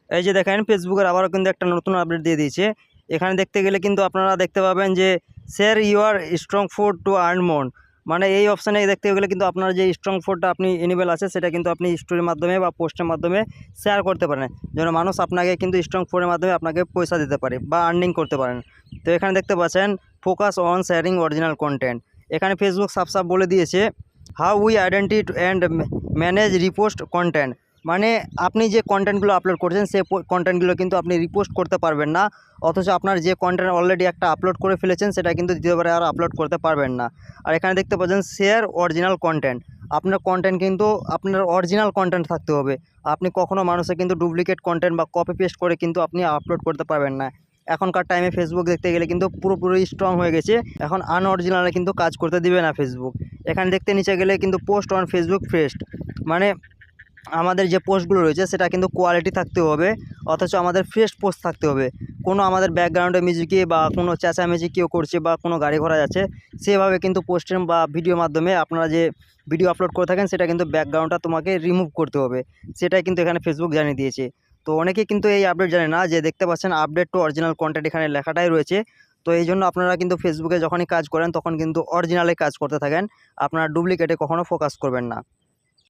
এই যে দেখেন ফেসবুকের আবারও কিন্তু একটা নতুন আপডেট দিয়ে দিয়েছে। এখানে দেখতে গেলে কিন্তু আপনারা দেখতে পাবেন যে share your strong food to earn মোর, মানে এই অপশানে দেখতে গেলে কিন্তু আপনার যে স্ট্রং ফুডটা আপনি এনেবেল আছে সেটা কিন্তু আপনি স্টোরির মাধ্যমে বা পোস্টের মাধ্যমে শেয়ার করতে পারেন, যেন মানুষ আপনাকে কিন্তু স্ট্রং ফুডের মাধ্যমে আপনাকে পয়সা দিতে পারে বা আর্নিং করতে পারেন। তো এখানে দেখতে পাচ্ছেন focus on sharing original content. এখানে ফেসবুক সাফ সাফ বলে দিয়েছে how we identity and manage repost content, মানে আপনি যে কন্টেন্টগুলো আপলোড করছেন সেই কন্টেন্টগুলো কিন্তু আপনি রিপোস্ট করতে পারবেন না, অথচ আপনার যে কন্টেন্ট অলরেডি একটা আপলোড করে ফেলেছেন সেটা কিন্তু দ্বিতীয়বারে আর আপলোড করতে পারবেন না। আর এখানে দেখতে পাচ্ছেন শেয়ার অরিজিনাল কন্টেন্ট, আপনার কন্টেন্ট কিন্তু আপনার অরিজিনাল কন্টেন্ট থাকতে হবে। আপনি কখনো মানুষের কিন্তু ডুপ্লিকেট কন্টেন্ট বা কপি পেস্ট করে কিন্তু আপনি আপলোড করতে পারবেন না। এখনকার টাইমে ফেসবুক দেখতে গেলে কিন্তু পুরোপুরি স্ট্রং হয়ে গেছে, এখন আনঅরিজিনালে কিন্তু কাজ করতে দিবে না ফেসবুক। এখানে দেখতে নিচে গেলে কিন্তু পোস্ট অন ফেসবুক ফ্রেস্ট, মানে আমাদের যে পোস্টগুলো রয়েছে সেটা কিন্তু কোয়ালিটি থাকতে হবে, অথচ আমাদের ফ্রেশ পোস্ট থাকতে হবে। কোনো আমাদের ব্যাকগ্রাউন্ডে মিউজিকে বা কোনো চেঁচামেচি কেউ করছে বা কোনো গাড়ি ঘোড়া যাচ্ছে সেভাবে কিন্তু পোস্টের বা ভিডিওর মাধ্যমে আপনারা যে ভিডিও আপলোড করে থাকেন সেটা কিন্তু ব্যাকগ্রাউন্ডটা তোমাকে রিমুভ করতে হবে, সেটাই কিন্তু এখানে ফেসবুক জানিয়ে দিয়েছে। তো অনেকে কিন্তু এই আপডেট জানে না, যে দেখতে পাচ্ছেন আপডেট টু অরিজিনাল কন্টেন্ট এখানে লেখাটাই রয়েছে। তো এই জন্য আপনারা কিন্তু ফেসবুকে যখনই কাজ করেন তখন কিন্তু অরিজিনালে কাজ করতে থাকেন, আপনারা ডুপ্লিকেটে কখনো ফোকাস করবেন না।